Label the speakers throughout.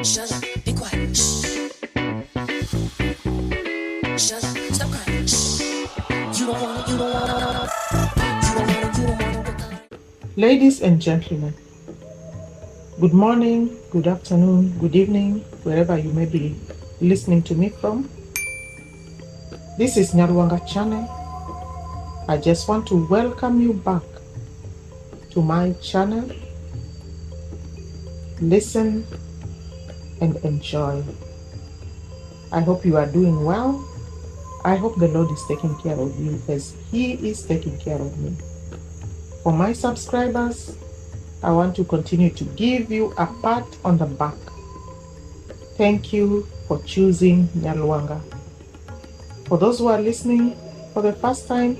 Speaker 1: Shut up, be quiet. Shh. Shut up, stop crying. Shh. You don't wanna, you don't wanna, you don't wanna, you don't wanna.
Speaker 2: Ladies and gentlemen, good morning, good afternoon, good evening, wherever you may be listening to me from. This is Nyabohanse channel. I just want to welcome you back to my channel. Listen and enjoy. I hope you are doing well. I hope the Lord is taking care of you as He is taking care of me. For my subscribers, I want to continue to give you a pat on the back. Thank you for choosing Nyabohanse. For those who are listening for the first time,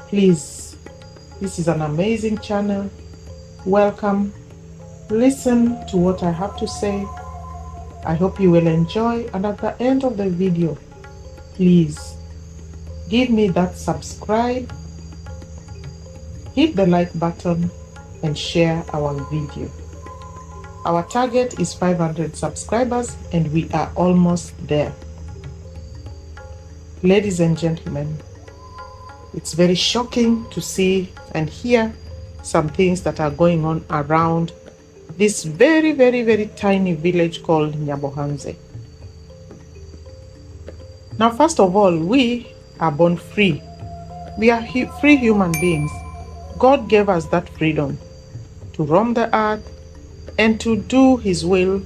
Speaker 2: please, this is an amazing channel. Welcome. Listen to what I have to say. I hope you will enjoy, and at the end of the video, please give me that subscribe, hit the like button, and share our video. Our target is 500 subscribers and we are almost there. Ladies and gentlemen, it's very shocking to see and hear some things that are going on around this very, very, very tiny village called Nyabohanse. Now, first of all, we are born free. We are free human beings. God gave us that freedom to roam the earth and to do His will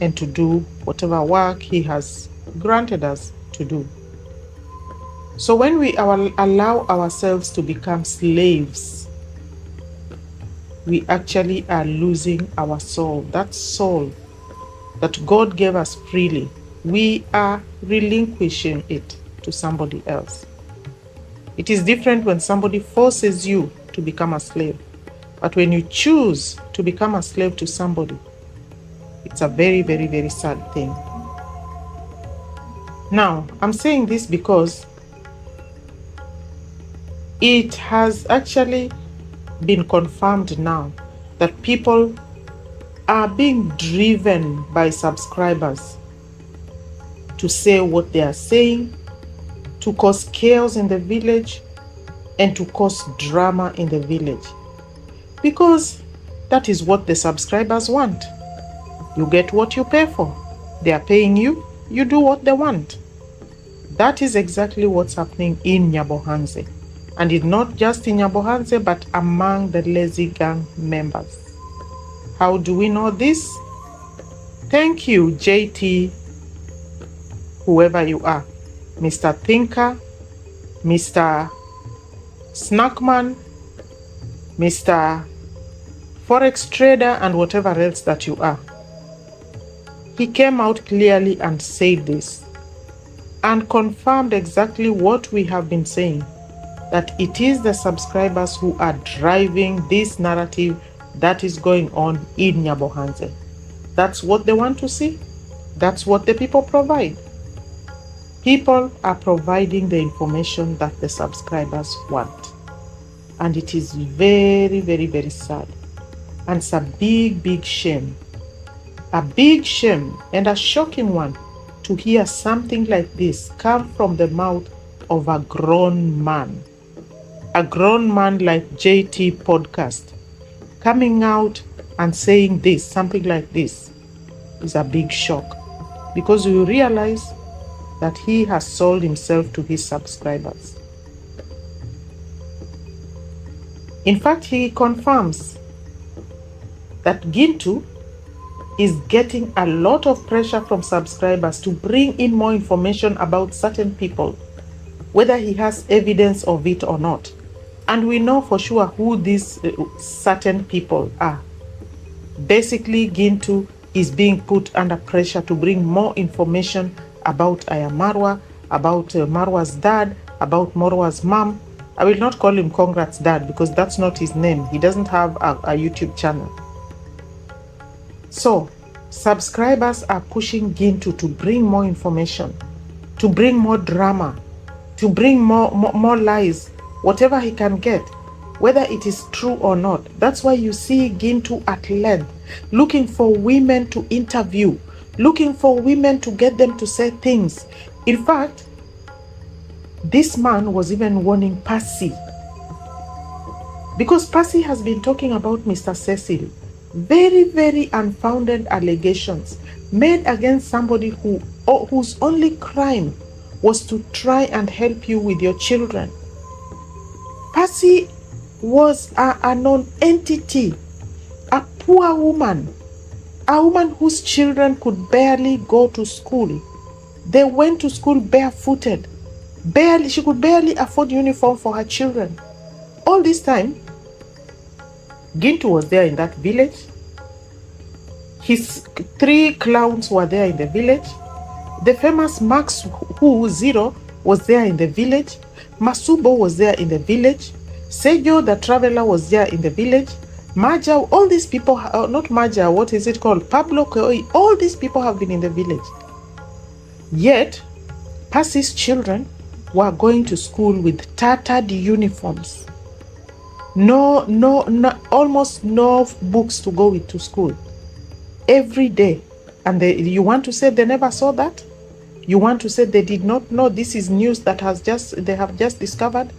Speaker 2: and to do whatever work He has granted us to do. So when we allow ourselves to become slaves, we actually are losing our soul. That soul that God gave us freely, we are relinquishing it to somebody else. It is different when somebody forces you to become a slave. But when you choose to become a slave to somebody, it's a very, very, very sad thing. Now, I'm saying this because it has actually been confirmed now that people are being driven by subscribers to say what they are saying, to cause chaos in the village, and to cause drama in the village. Because that is what the subscribers want. You get what you pay for. They are paying you, you do what they want. That is exactly what's happening in Nyabohanse. And it's not just in Nyabohanse, but among the lazy gang members. How do we know this? Thank you, JT, whoever you are. Mr. Thinker, Mr. Snackman, Mr. Forex Trader, and whatever else that you are. He came out clearly and said this and confirmed exactly what we have been saying, that it is the subscribers who are driving this narrative that is going on in Nyabohanse. That's what they want to see. That's what the people provide. People are providing the information that the subscribers want. And it is very, very, very sad. And it's a big, big shame. A big shame and a shocking one to hear something like this come from the mouth of a grown man. A grown man like JT Podcast coming out and saying this, something like this, is a big shock, because you realize that he has sold himself to his subscribers. In fact, he confirms that Gintu is getting a lot of pressure from subscribers to bring in more information about certain people, whether he has evidence of it or not. And we know for sure who these certain people are. Basically, Gintu is being put under pressure to bring more information about Marwa, about Marwa's dad, about Marwa's mom. I will not call him Congrats Dad because that's not his name. He doesn't have a YouTube channel. So, subscribers are pushing Gintu to bring more information, to bring more drama, to bring more lies, whatever he can get, whether it is true or not. That's why you see Gintu at length looking for women to interview, looking for women to get them to say things. In fact, this man was even warning Percy, because Percy has been talking about Mr. Cecil. Very, very unfounded allegations made against somebody whose only crime was to try and help you with your children. Percy was a non-entity, a poor woman, a woman whose children could barely go to school. They went to school barefooted. She could barely afford uniform for her children. All this time, Gintu was there in that village. His 3 clowns were there in the village. The famous Max Who Zero was there in the village. Masubo was there in the village. Sejo the traveler was there in the village. Maja, all these people, not Maja, what is it called? Pablo Coy, all these people have been in the village. Yet, Percy's children were going to school with tattered uniforms. No, almost no books to go with to school. Every day. And you want to say they never saw that? You want to say they did not know this is news that they have just discovered?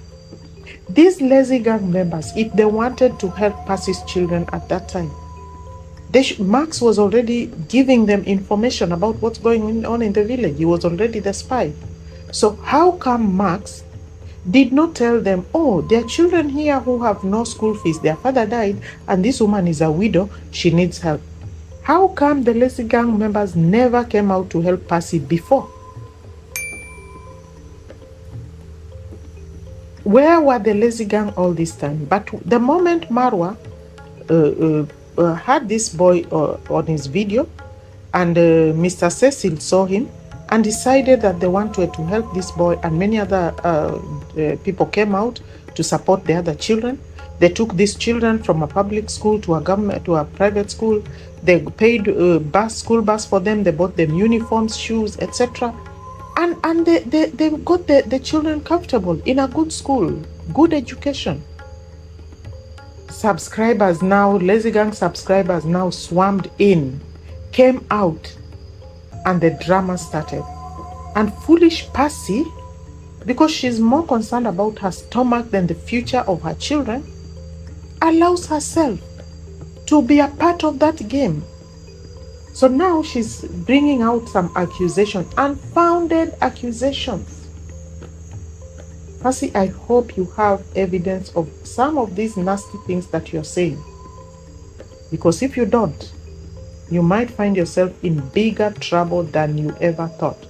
Speaker 2: These lazy gang members, if they wanted to help Percy's children at that time, Max was already giving them information about what's going on in the village. He was already the spy. So how come Max did not tell them, oh, there are children here who have no school fees, their father died, and this woman is a widow, she needs help? How come the lazy gang members never came out to help Percy before? Where were the lazy gang all this time? But the moment Marwa had this boy on his video, and Mr. Cecil saw him and decided that they wanted to help this boy, and many other people came out to support the other children. They took these children from a public school to a private school. They paid school bus for them. They bought them uniforms, shoes, etc. And they got the children comfortable in a good school, good education. Subscribers now, lazy gang subscribers now swarmed in, came out, and the drama started. And foolish Percy, because she's more concerned about her stomach than the future of her children, allows herself to be a part of that game. So now she's bringing out some accusations, unfounded accusations. Percy, I hope you have evidence of some of these nasty things that you're saying. Because if you don't, you might find yourself in bigger trouble than you ever thought.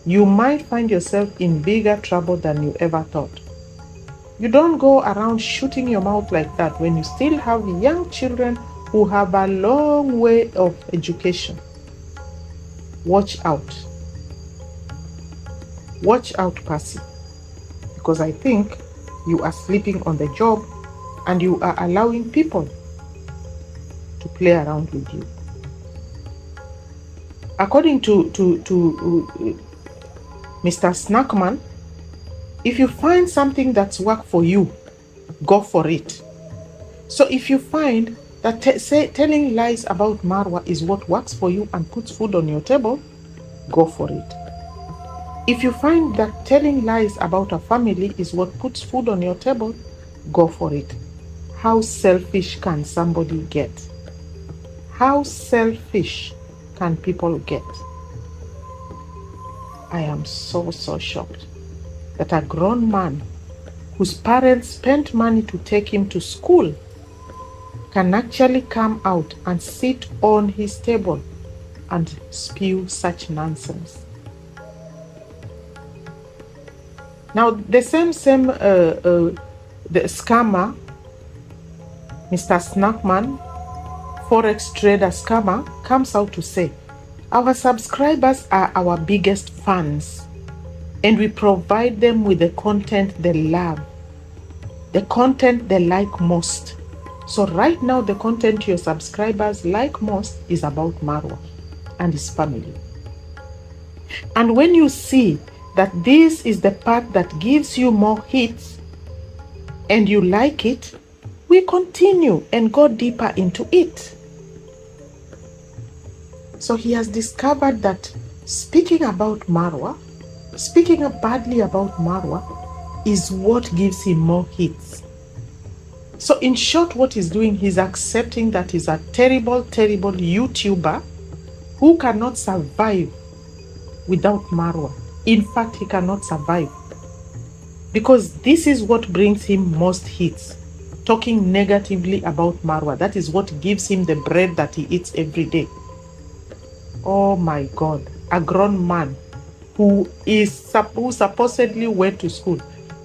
Speaker 2: You might find yourself in bigger trouble than you ever thought. You don't go around shooting your mouth like that when you still have young children who have a long way of education. Watch out. Watch out, Percy. Because I think you are sleeping on the job and you are allowing people to play around with you. According to Mr. Snackman, if you find something that's worked for you, go for it. So if you find that telling lies about Marwa is what works for you and puts food on your table, go for it. If you find that telling lies about a family is what puts food on your table, go for it. How selfish can somebody get? How selfish can people get? I am so shocked that a grown man whose parents spent money to take him to school can actually come out and sit on his table and spew such nonsense. Now, the the scammer, Mr. Snackman, Forex trader scammer, comes out to say, our subscribers are our biggest fans, and we provide them with the content they love, the content they like most. So right now, the content your subscribers like most is about Marwa and his family. And when you see that this is the part that gives you more hits and you like it, we continue and go deeper into it. So he has discovered that speaking about Marwa, speaking badly about Marwa, is what gives him more hits. So in short, what he's doing, he's accepting that he's a terrible, terrible YouTuber who cannot survive without Marwa. In fact, he cannot survive because this is what brings him most hits. Talking negatively about Marwa, that is what gives him the bread that he eats every day. Oh my God, a grown man who supposedly went to school.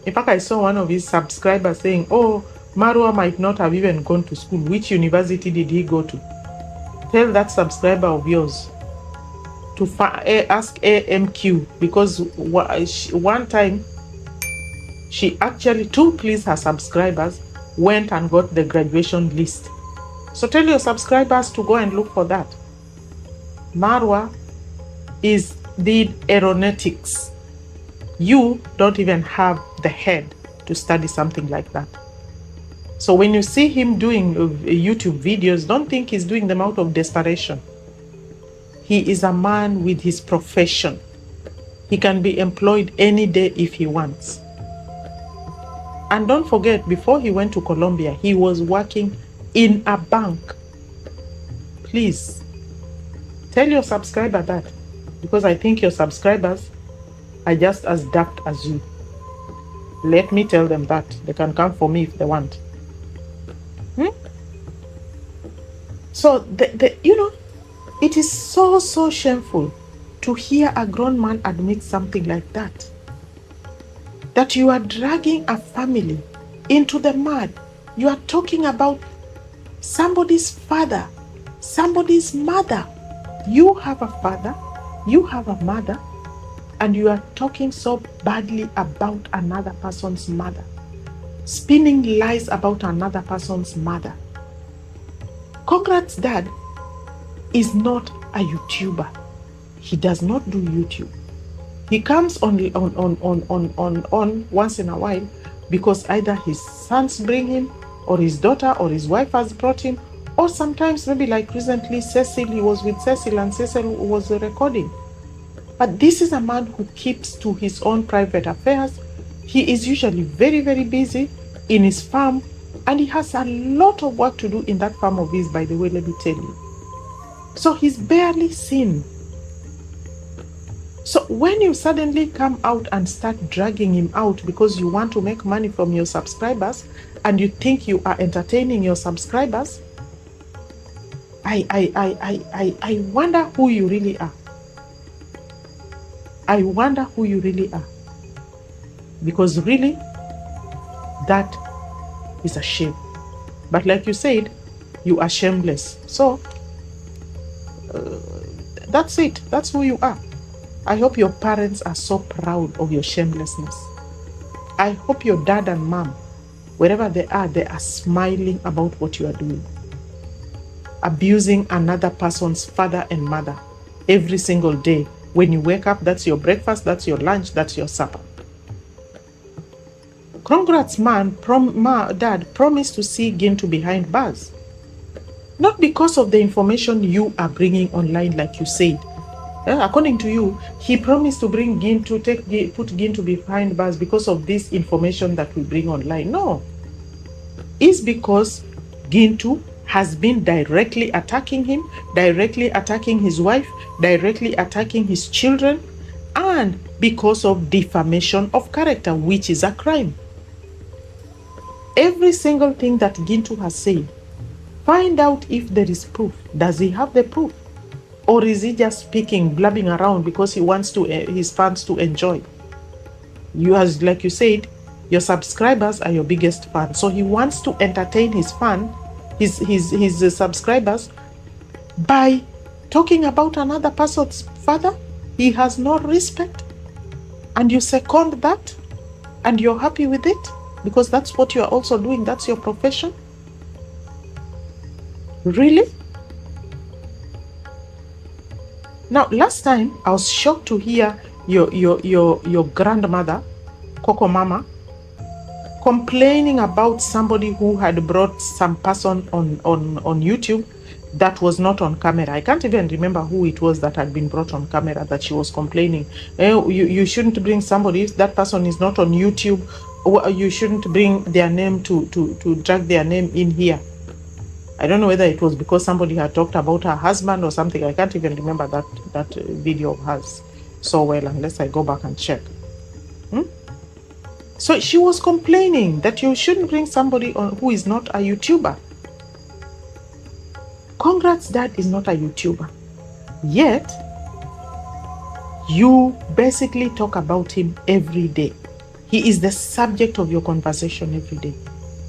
Speaker 2: In fact, I saw one of his subscribers saying, oh, Marwa might not have even gone to school. Which university did he go to? Tell that subscriber of yours to ask AMQ, because one time she actually, to please her subscribers, went and got the graduation list. So tell your subscribers to go and look for that. Marwa did aeronautics. You don't even have the head to study something like that. So when you see him doing YouTube videos, don't think he's doing them out of desperation. He is a man with his profession. He can be employed any day if he wants. And don't forget, before he went to Colombia, he was working in a bank. Please tell your subscriber that, because I think your subscribers are just as daft as you. Let me tell them that. They can come for me if they want. So, it is so shameful to hear a grown man admit something like that. That you are dragging a family into the mud. You are talking about somebody's father, somebody's mother. You have a father, you have a mother, and you are talking so badly about another person's mother, spinning lies about another person's mother. Congrats dad is not a YouTuber. He does not do YouTube. He comes on once in a while because either his sons bring him, or his daughter or his wife has brought him, or sometimes maybe like recently Cecil, he was with Cecil and Cecil was recording. But this is a man who keeps to his own private affairs. He is usually very, very busy in his farm, and he has a lot of work to do in that farm of his, by the way, let me tell you. So he's barely seen. So when you suddenly come out and start dragging him out because you want to make money from your subscribers and you think you are entertaining your subscribers, I wonder who you really are. I wonder who you really are. Because really, that is a shame. But like you said, you are shameless. So that's it. That's who you are. I hope your parents are so proud of your shamelessness. I hope your dad and mom, wherever they are smiling about what you are doing. Abusing another person's father and mother every single day. When you wake up, that's your breakfast, that's your lunch, that's your supper. Congrats, man. Dad, promise to see Gintu behind bars. Not because of the information you are bringing online, like you said. According to you, he promised to bring Gintu, put Gintu behind bars because of this information that we bring online. No. It's because Gintu has been directly attacking him, directly attacking his wife, directly attacking his children, and because of defamation of character, which is a crime. Every single thing that Gintu has said, find out if there is proof. Does he have the proof? Or is he just speaking, blabbing around because he wants his fans to enjoy? You, as like you said, your subscribers are your biggest fans. So he wants to entertain his subscribers by talking about another person's father. He has no respect. And you second that, and you're happy with it because that's what you're also doing. That's your profession. Really? Now, last time I was shocked to hear your grandmother, Coco Mama, complaining about somebody who had brought some person on YouTube that was not on camera. I can't even remember who it was that had been brought on camera that she was complaining. You shouldn't bring somebody if that person is not on YouTube. You shouldn't bring their name to drag their name in here. I don't know whether it was because somebody had talked about her husband or something. I can't even remember that video of hers so well unless I go back and check. So she was complaining that you shouldn't bring somebody on who is not a YouTuber. Congrats dad is not a YouTuber. Yet, you basically talk about him every day. He is the subject of your conversation every day.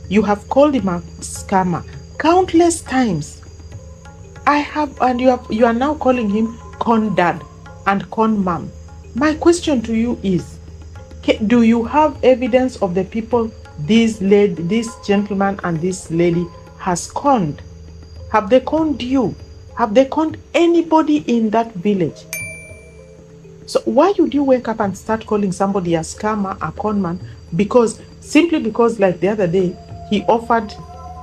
Speaker 2: You have called him a scammer countless times. You are now calling him con dad and con mom. My question to you is, do you have evidence of the people this gentleman and this lady has conned? Have they conned you? Have they conned anybody in that village? So why would you wake up and start calling somebody a scammer, a con man? Simply because like the other day, he offered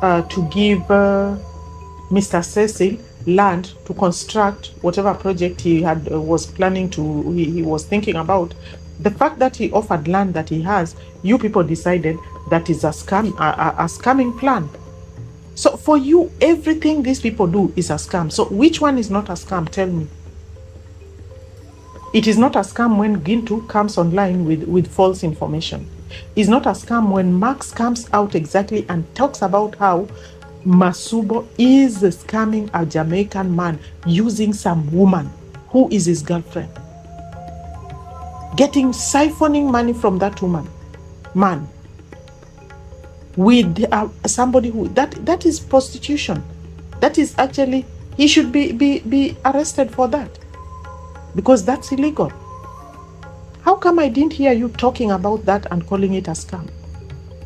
Speaker 2: to give Mr. Cecil land to construct whatever project he was planning to, he was thinking about. The fact that he offered land that he has, you people decided that is a scam, a scamming plan. So for you, everything these people do is a scam. So which one is not a scam? Tell me. It is not a scam when Gintu comes online with false information. It's not a scam when Max comes out exactly and talks about how Masubo is scamming a Jamaican man using some woman who is his girlfriend. Siphoning money from that man. With somebody who, that is prostitution. That is actually, he should be arrested for that. Because that's illegal. How come I didn't hear you talking about that and calling it a scam?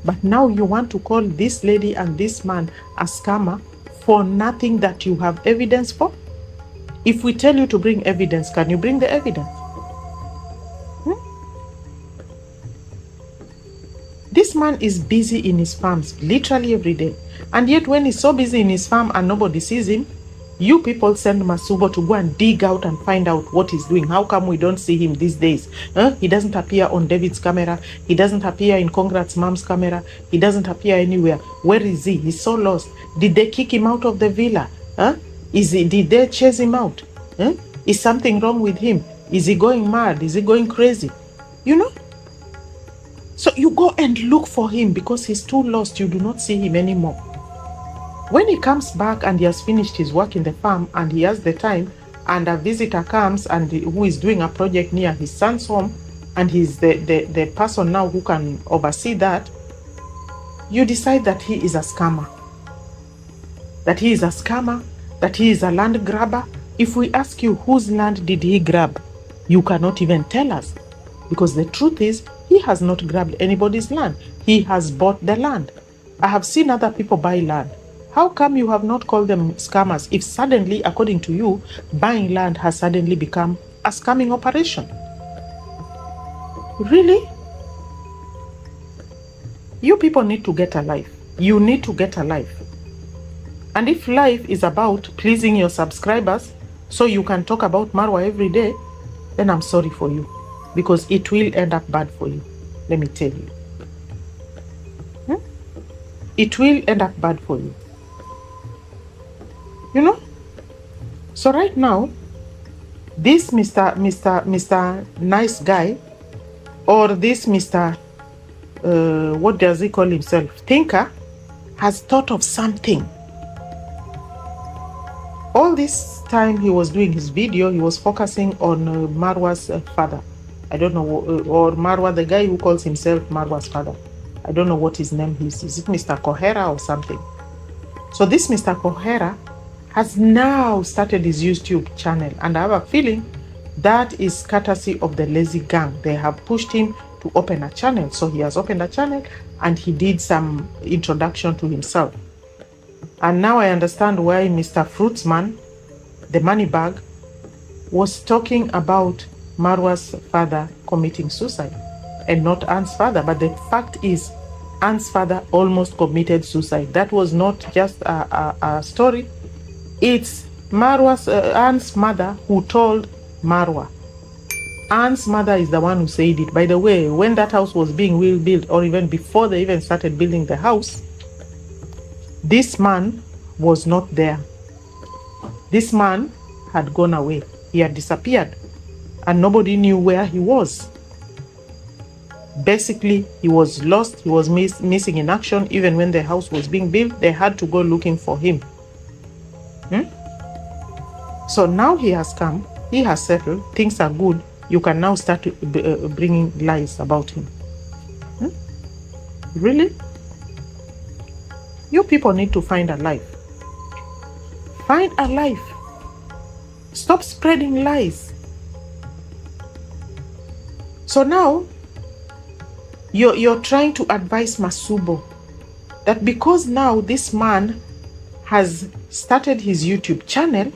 Speaker 2: But now you want to call this lady and this man a scammer for nothing that you have evidence for? If we tell you to bring evidence, can you bring the evidence? This man is busy in his farms literally every day. And yet when he's so busy in his farm and nobody sees him, you people send Masubo to go and dig out and find out what he's doing. How come we don't see him these days? He doesn't appear on David's camera. He doesn't appear in Congrats' mom's camera. He doesn't appear anywhere. Where is he? He's so lost. Did they kick him out of the villa? Did they chase him out? Is something wrong with him? Is he going mad? Is he going crazy? You know? So you go and look for him because he's too lost. You do not see him anymore. When he comes back and he has finished his work in the farm and he has the time and a visitor comes and who is doing a project near his son's home and he's the person now who can oversee that, you decide that he is a scammer. That he is a scammer, that he is a land grabber. If we ask you whose land did he grab, you cannot even tell us. Because the truth is, he has not grabbed anybody's land. He has bought the land. I have seen other people buy land. How come you have not called them scammers if suddenly, according to you, buying land has suddenly become a scamming operation? Really? You people need to get a life. You need to get a life. And if life is about pleasing your subscribers so you can talk about Marwa every day, then I'm sorry for you. Because it will end up bad for you. Let me tell you. It will end up bad for you. You know? So right now, this Mr. Nice Guy, or this Mr. What does he call himself? Thinker, has thought of something. All this time he was doing his video, he was focusing on Marwa's father. I don't know, or Marwa, the guy who calls himself Marwa's father. I don't know what his name is. Is it Mr. Kohera or something? So this Mr. Kohera has now started his YouTube channel. And I have a feeling that is courtesy of the lazy gang. They have pushed him to open a channel. So he has opened a channel and he did some introduction to himself. And now I understand why Mr. Fruitsman, the money bag, was talking about Marwa's father committing suicide and not Anne's father. But the fact is, Anne's father almost committed suicide. That was not just a story. It's Anne's mother who told Marwa. Anne's mother is the one who said it. By the way, when that house was being built, or even before they even started building the house, this man was not there. This man had gone away. He had disappeared, and nobody knew where he was. Basically, he was lost. He was missing in action. Even when the house was being built, they had to go looking for him. So now he has come. He has settled. Things are good. You can now start bringing lies about him. Really? You people need to find a life. Find a life. Stop spreading lies. So now, you're trying to advise Masubo that because now this man has started his YouTube channel,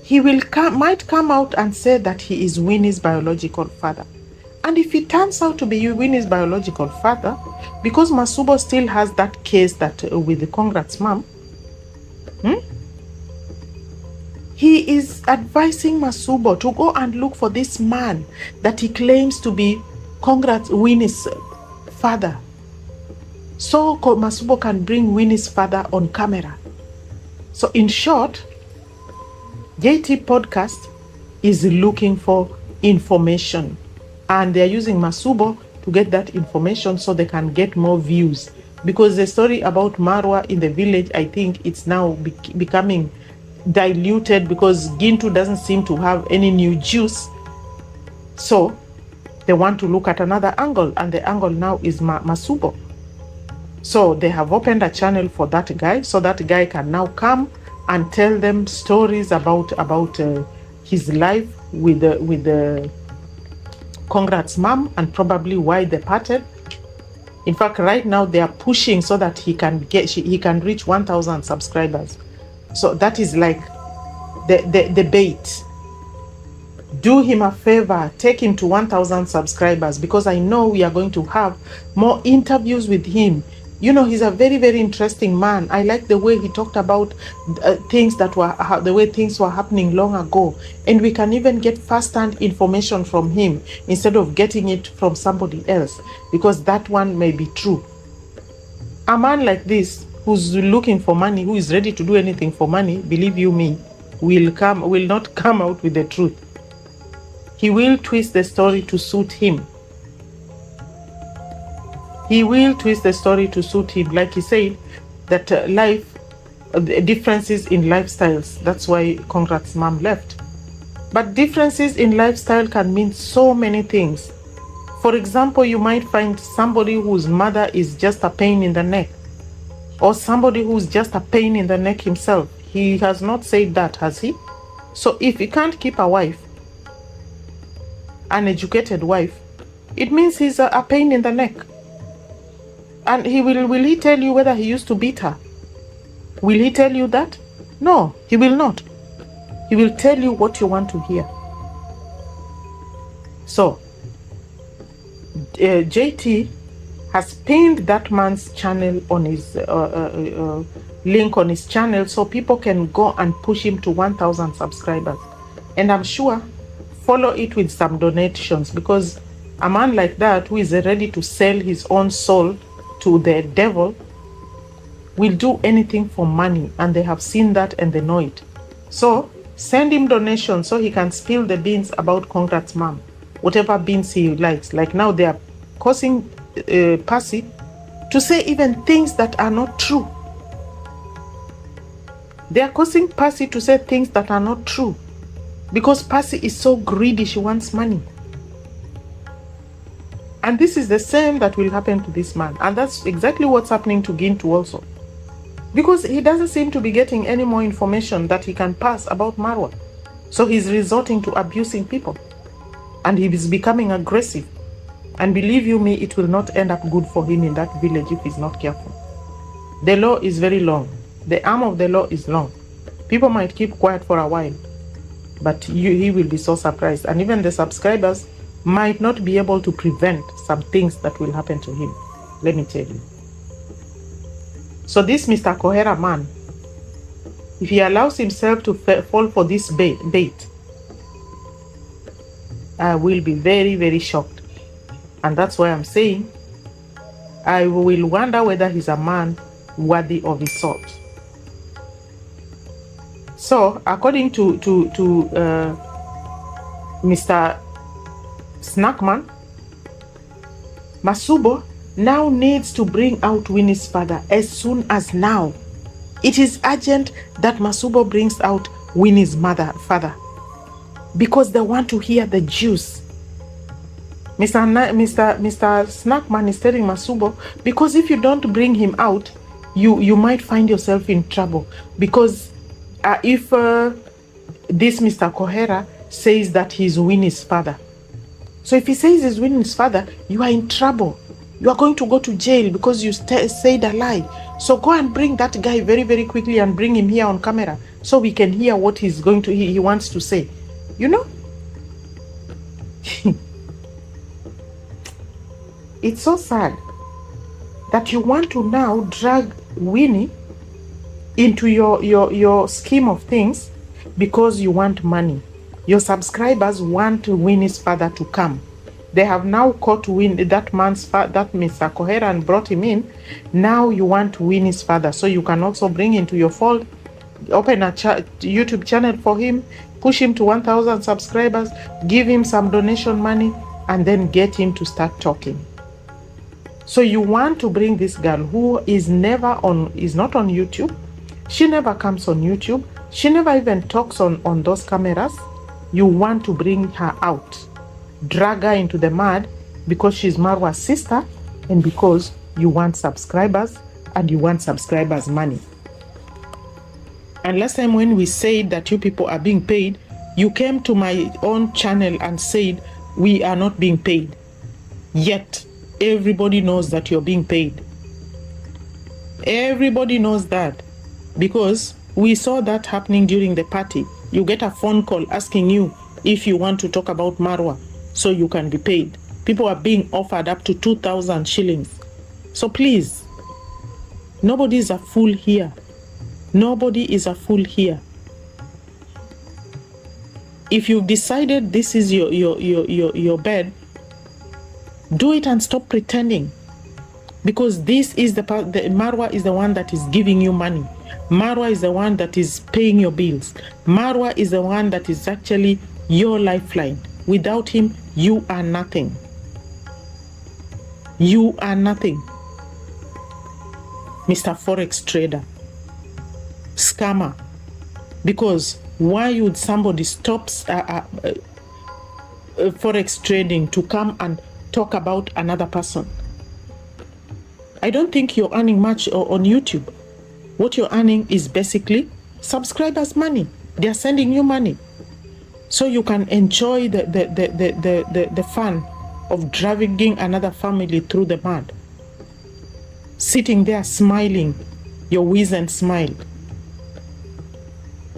Speaker 2: he might come out and say that he is Winnie's biological father. And if it turns out to be Winnie's biological father, because Masubo still has that case that with the Congrats mom, he is advising Masubo to go and look for this man that he claims to be Winnie's father. So Masubo can bring Winnie's father on camera. So in short, JT Podcast is looking for information, and they're using Masubo to get that information so they can get more views. Because the story about Marwa in the village, I think it's now becoming diluted because Gintu doesn't seem to have any new juice. So they want to look at another angle, and the angle now is Masubo. So they have opened a channel for that guy, so that guy can now come and tell them stories about his life with the Congrats mom, and probably why they parted. In fact, right now they are pushing so that he can reach 1,000 subscribers. So that is like the bait. Do him a favor, take him to 1,000 subscribers, because I know we are going to have more interviews with him. You know, he's a very, very interesting man. I like the way he talked about things that were, the way things were happening long ago. And we can even get first-hand information from him instead of getting it from somebody else, because that one may be true. A man like this, who's looking for money, who is ready to do anything for money, believe you me, will not come out with the truth. He will twist the story to suit him. He will twist the story to suit him. Like he said, that differences in lifestyles. That's why Congrats mom left. But differences in lifestyle can mean so many things. For example, you might find somebody whose mother is just a pain in the neck, or somebody who's just a pain in the neck himself. He has not said that, has he? So if he can't keep a wife, an educated wife, it means he's a pain in the neck. And will he tell you whether he used to beat her? Will he tell you that? No, he will not. He will tell you what you want to hear. So, JT has pinned that man's channel on his link on his channel, so people can go and push him to 1,000 subscribers. And I'm sure follow it with some donations, because a man like that, who is ready to sell his own soul to the devil, will do anything for money, and they have seen that and they know it. So send him donations so he can spill the beans about Congrats mom, whatever beans he likes. Like now they are causing Percy to say even things that are not true. They are causing Percy to say things that are not true, because Percy is so greedy, she wants money. And this is the same that will happen to this man. And that's exactly what's happening to Gintu also. Because he doesn't seem to be getting any more information that he can pass about Marwa. So he's resorting to abusing people. And he is becoming aggressive. And believe you me, it will not end up good for him in that village if he's not careful. The law is very long. The arm of the law is long. People might keep quiet for a while, but he will be so surprised. And even the subscribers might not be able to prevent some things that will happen to him. Let me tell you. So this Mr. Kohera man, if he allows himself to fall for this bait, I will be very, very shocked. And that's why I'm saying I will wonder whether he's a man worthy of his salt. So, according to Mr. Snackman, Masubo now needs to bring out Winnie's father as soon as now. It is urgent that Masubo brings out Winnie's father, because they want to hear the juice. Mr. Snackman is telling Masubo, because if you don't bring him out, you might find yourself in trouble. Because if this Mr. Kohera says that he's Winnie's father, so if he says he's Winnie's father, you are in trouble. You are going to go to jail because you said a lie. So go and bring that guy very, very quickly and bring him here on camera so we can hear what he wants to say. You know? It's so sad that you want to now drag Winnie into your scheme of things because you want money. Your subscribers want Winnie's father to come. They have now caught that man's father, that Mr. Kohera, and brought him in. Now you want Winnie's father, so you can also bring into your fold, open a YouTube channel for him, push him to 1,000 subscribers, give him some donation money, and then get him to start talking. So you want to bring this girl who is not on YouTube. She never comes on YouTube. She never even talks on those cameras. You want to bring her out, drag her into the mud because she's Marwa's sister and because you want subscribers and you want subscribers' money. And last time when we said that you people are being paid, you came to my own channel and said we are not being paid. Yet everybody knows that you're being paid. Everybody knows that because we saw that happening during the party. You get a phone call asking you if you want to talk about Marwa so you can be paid. People are being offered up to 2,000 shillings. So please, nobody is a fool here. Nobody is a fool here. If you've decided this is your bed, do it and stop pretending. Because this is the Marwa is the one that is giving you money. Marwa is the one that is paying your bills. Marwa is the one that is actually your lifeline. Without him, you are nothing. You are nothing. Mr. Forex trader, scammer. Because why would somebody stop Forex trading to come and talk about another person? I don't think you're earning much on YouTube. What you're earning is basically subscribers' money. They're sending you money. So you can enjoy the fun of dragging another family through the mud. Sitting there smiling, your wizened smile.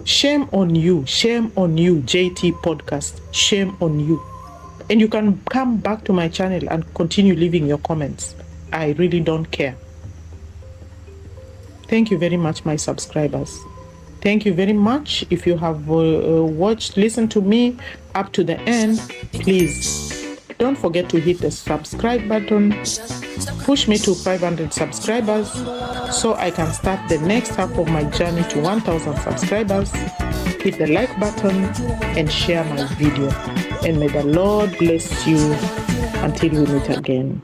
Speaker 2: Shame on you, JT Podcast. Shame on you. And you can come back to my channel and continue leaving your comments. I really don't care. Thank you very much, my subscribers. Thank you very much. If you have listened to me up to the end, please don't forget to hit the subscribe button. Push me to 500 subscribers so I can start the next half of my journey to 1,000 subscribers. Hit the like button and share my video. And may the Lord bless you until we meet again.